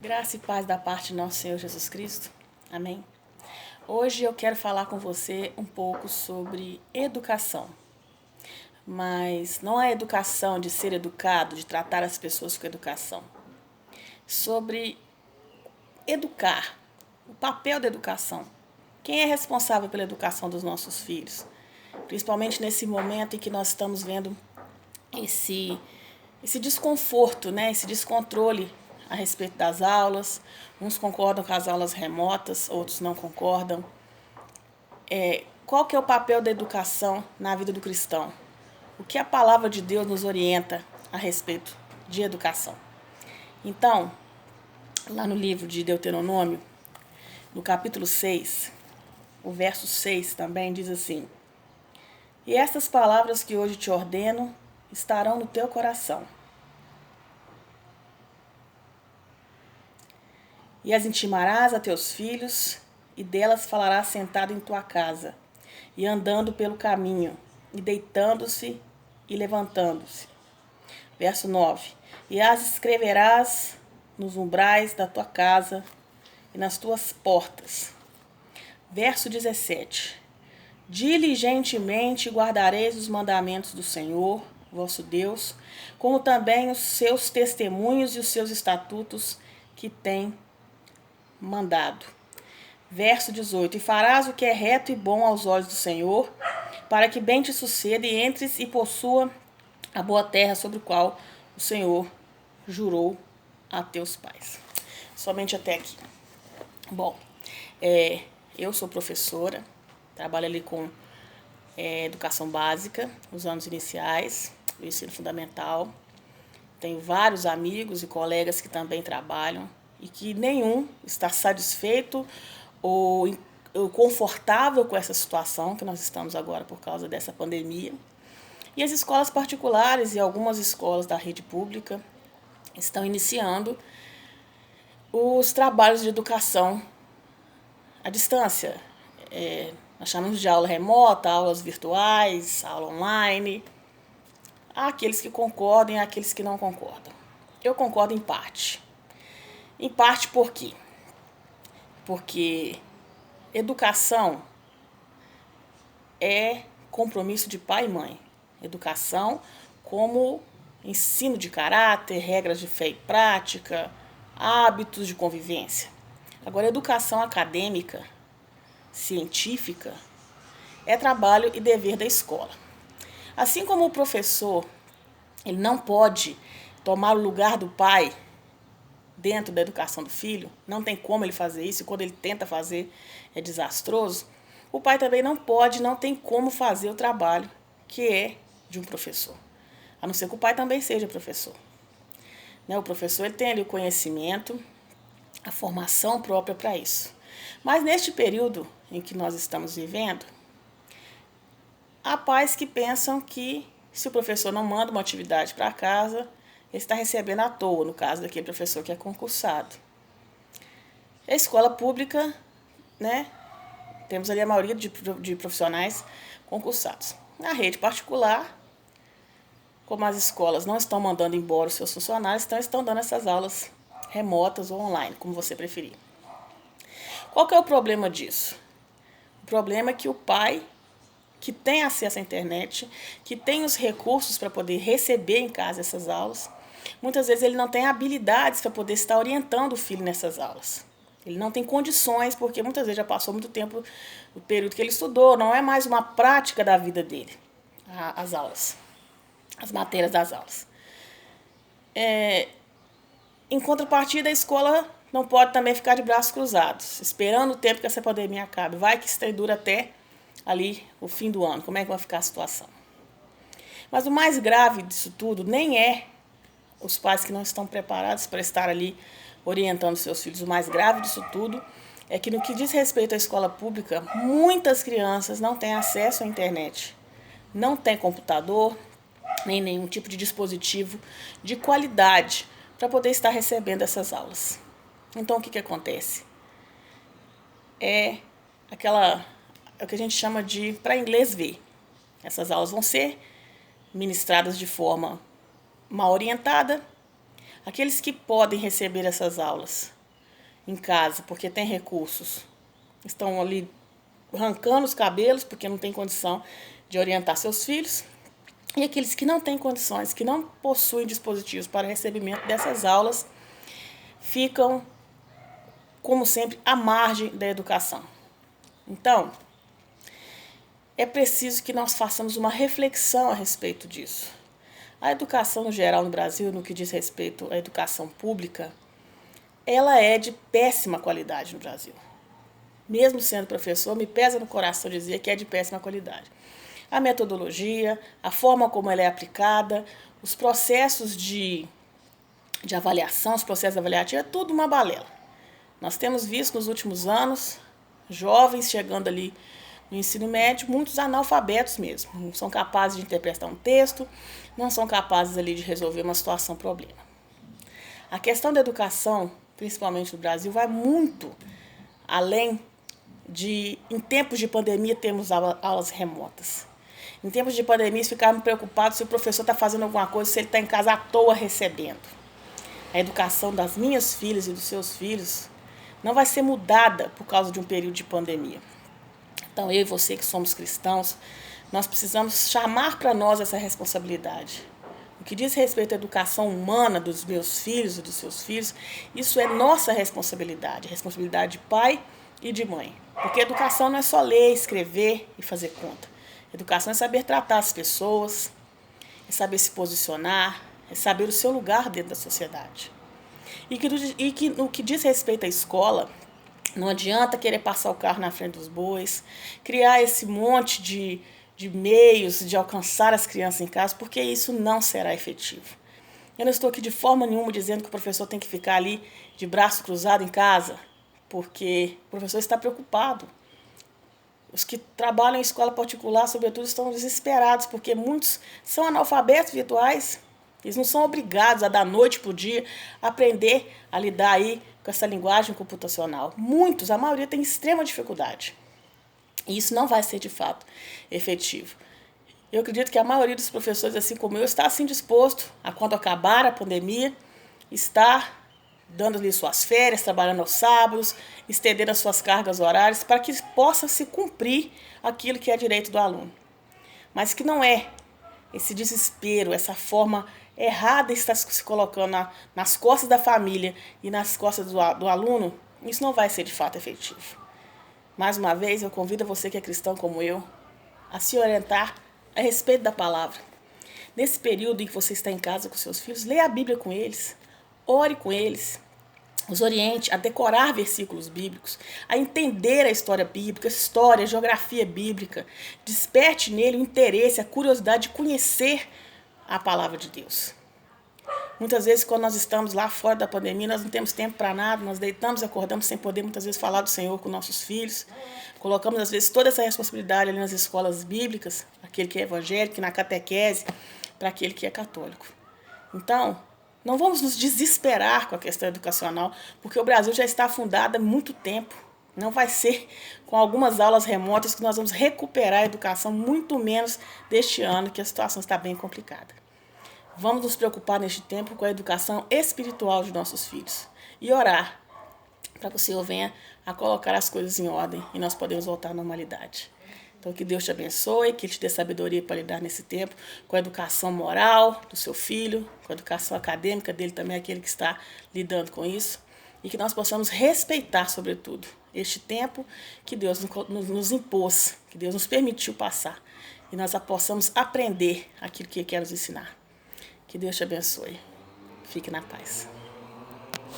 Graça e paz da parte de nosso Senhor Jesus Cristo. Amém. Hoje eu quero falar com você um pouco sobre educação. Mas não a educação de ser educado, de tratar as pessoas com educação. Sobre educar, o papel da educação. Quem é responsável pela educação dos nossos filhos? Principalmente nesse momento em que nós estamos vendo esse desconforto, esse descontrole a respeito das aulas. Uns concordam com as aulas remotas, outros não concordam. Qual que é o papel da educação na vida do cristão? O que a palavra de Deus nos orienta a respeito de educação? Então, lá no livro de Deuteronômio, no capítulo 6, o verso 6 também diz assim: E estas palavras que hoje te ordeno estarão no teu coração. E as intimarás a teus filhos, e delas falarás sentado em tua casa, e andando pelo caminho, e deitando-se e levantando-se. Verso 9. E as escreverás nos umbrais da tua casa e nas tuas portas. Verso 17. Diligentemente guardareis os mandamentos do Senhor, vosso Deus, como também os seus testemunhos e os seus estatutos que tem mandado. Verso 18. E farás o que é reto e bom aos olhos do Senhor, para que bem te suceda e entres e possua a boa terra sobre a qual o Senhor jurou a teus pais. Somente até aqui. Bom, eu sou professora, trabalho ali com educação básica, nos anos iniciais, do ensino fundamental. Tenho vários amigos e colegas que também trabalham e que nenhum está satisfeito ou confortável com essa situação que nós estamos agora por causa dessa pandemia. E as escolas particulares e algumas escolas da rede pública estão iniciando os trabalhos de educação à distância. Nós chamamos de aula remota, aulas virtuais, aula online. Há aqueles que concordam e há aqueles que não concordam. Eu concordo em parte. Em parte por quê? Porque educação é compromisso de pai e mãe. Educação como ensino de caráter, regras de fé e prática, hábitos de convivência. Agora, educação acadêmica, científica, é trabalho e dever da escola. Assim como o professor, ele não pode tomar o lugar do pai dentro da educação do filho, não tem como ele fazer isso, e quando ele tenta fazer é desastroso, o pai também não pode, não tem como fazer o trabalho que é de um professor, a não ser que o pai também seja professor. O professor ele tem ali o conhecimento, a formação própria para isso. Mas neste período em que nós estamos vivendo, há pais que pensam que se o professor não manda uma atividade para casa, ele está recebendo à toa, no caso daquele professor que é concursado. A escola pública, temos ali a maioria de profissionais concursados. Na rede particular, como as escolas não estão mandando embora os seus funcionários, então estão dando essas aulas remotas ou online, como você preferir. Qual que é o problema disso? O problema é que o pai, que tem acesso à internet, que tem os recursos para poder receber em casa essas aulas, muitas vezes ele não tem habilidades para poder estar orientando o filho nessas aulas. Ele não tem condições, porque muitas vezes já passou muito tempo do período que ele estudou, não é mais uma prática da vida dele, as aulas, as matérias das aulas. Em contrapartida, a escola não pode também ficar de braços cruzados, esperando o tempo que essa pandemia acabe. Vai que isso dura até ali o fim do ano. Como é que vai ficar a situação? Mas o mais grave disso tudo nem é os pais que não estão preparados para estar ali orientando seus filhos. O mais grave disso tudo é que no que diz respeito à escola pública, muitas crianças não têm acesso à internet, não têm computador, nem nenhum tipo de dispositivo de qualidade para poder estar recebendo essas aulas. Então, o que acontece? É o que a gente chama de, para inglês ver. Essas aulas vão ser ministradas de forma mal orientada. Aqueles que podem receber essas aulas em casa, porque tem recursos, estão ali arrancando os cabelos, porque não tem condição de orientar seus filhos. E aqueles que não têm condições, que não possuem dispositivos para recebimento dessas aulas, ficam, como sempre, à margem da educação. Então, é preciso que nós façamos uma reflexão a respeito disso. A educação no geral no Brasil, no que diz respeito à educação pública, ela é de péssima qualidade no Brasil. Mesmo sendo professor, me pesa no coração dizer que é de péssima qualidade. A metodologia, a forma como ela é aplicada, os processos de avaliação, os processos avaliativos, é tudo uma balela. Nós temos visto nos últimos anos jovens chegando ali no ensino médio, muitos analfabetos mesmo, não são capazes de interpretar um texto, não são capazes ali de resolver uma situação, problema. A questão da educação, principalmente no Brasil, vai muito além de, em tempos de pandemia, termos aulas remotas. Em tempos de pandemia, ficavam preocupados se o professor está fazendo alguma coisa, se ele está em casa à toa recebendo. A educação das minhas filhas e dos seus filhos não vai ser mudada por causa de um período de pandemia. Então, eu e você que somos cristãos, nós precisamos chamar para nós essa responsabilidade. O que diz respeito à educação humana dos meus filhos e dos seus filhos, isso é nossa responsabilidade, responsabilidade de pai e de mãe. Porque educação não é só ler, escrever e fazer conta. Educação é saber tratar as pessoas, é saber se posicionar, é saber o seu lugar dentro da sociedade. E que no que diz respeito à escola, não adianta querer passar o carro na frente dos bois, criar esse monte de meios de alcançar as crianças em casa, porque isso não será efetivo. Eu não estou aqui de forma nenhuma dizendo que o professor tem que ficar ali de braço cruzado em casa, porque o professor está preocupado. Os que trabalham em escola particular, sobretudo, estão desesperados, porque muitos são analfabetos virtuais. Eles não são obrigados a, da noite para o dia, aprender a lidar aí com essa linguagem computacional. Muitos, a maioria, tem extrema dificuldade. E isso não vai ser, de fato, efetivo. Eu acredito que a maioria dos professores, assim como eu, está assim disposto a, quando acabar a pandemia, estar dando-lhe suas férias, trabalhando aos sábados, estendendo as suas cargas horárias, para que possa se cumprir aquilo que é direito do aluno. Mas que não é esse desespero, essa forma errada de estar se colocando nas costas da família e nas costas do aluno, isso não vai ser de fato efetivo. Mais uma vez, eu convido você que é cristão como eu, a se orientar a respeito da palavra. Nesse período em que você está em casa com seus filhos, leia a Bíblia com eles, ore com eles, os oriente a decorar versículos bíblicos, a entender a história bíblica, a geografia bíblica. Desperte nele o interesse, a curiosidade de conhecer a palavra de Deus. Muitas vezes, quando nós estamos lá fora da pandemia, nós não temos tempo para nada, nós deitamos e acordamos sem poder, muitas vezes, falar do Senhor com nossos filhos. Colocamos, às vezes, toda essa responsabilidade ali nas escolas bíblicas, aquele que é evangélico, na catequese, para aquele que é católico. Então, não vamos nos desesperar com a questão educacional, porque o Brasil já está afundado há muito tempo. Não vai ser com algumas aulas remotas que nós vamos recuperar a educação, muito menos deste ano, que a situação está bem complicada. Vamos nos preocupar neste tempo com a educação espiritual de nossos filhos e orar para que o Senhor venha a colocar as coisas em ordem e nós podemos voltar à normalidade. Então, que Deus te abençoe, que Ele te dê sabedoria para lidar nesse tempo com a educação moral do seu filho, com a educação acadêmica dele também, aquele que está lidando com isso, e que nós possamos respeitar, sobretudo, este tempo que Deus nos impôs, que Deus nos permitiu passar, e nós possamos aprender aquilo que Ele quer nos ensinar. Que Deus te abençoe. Fique na paz.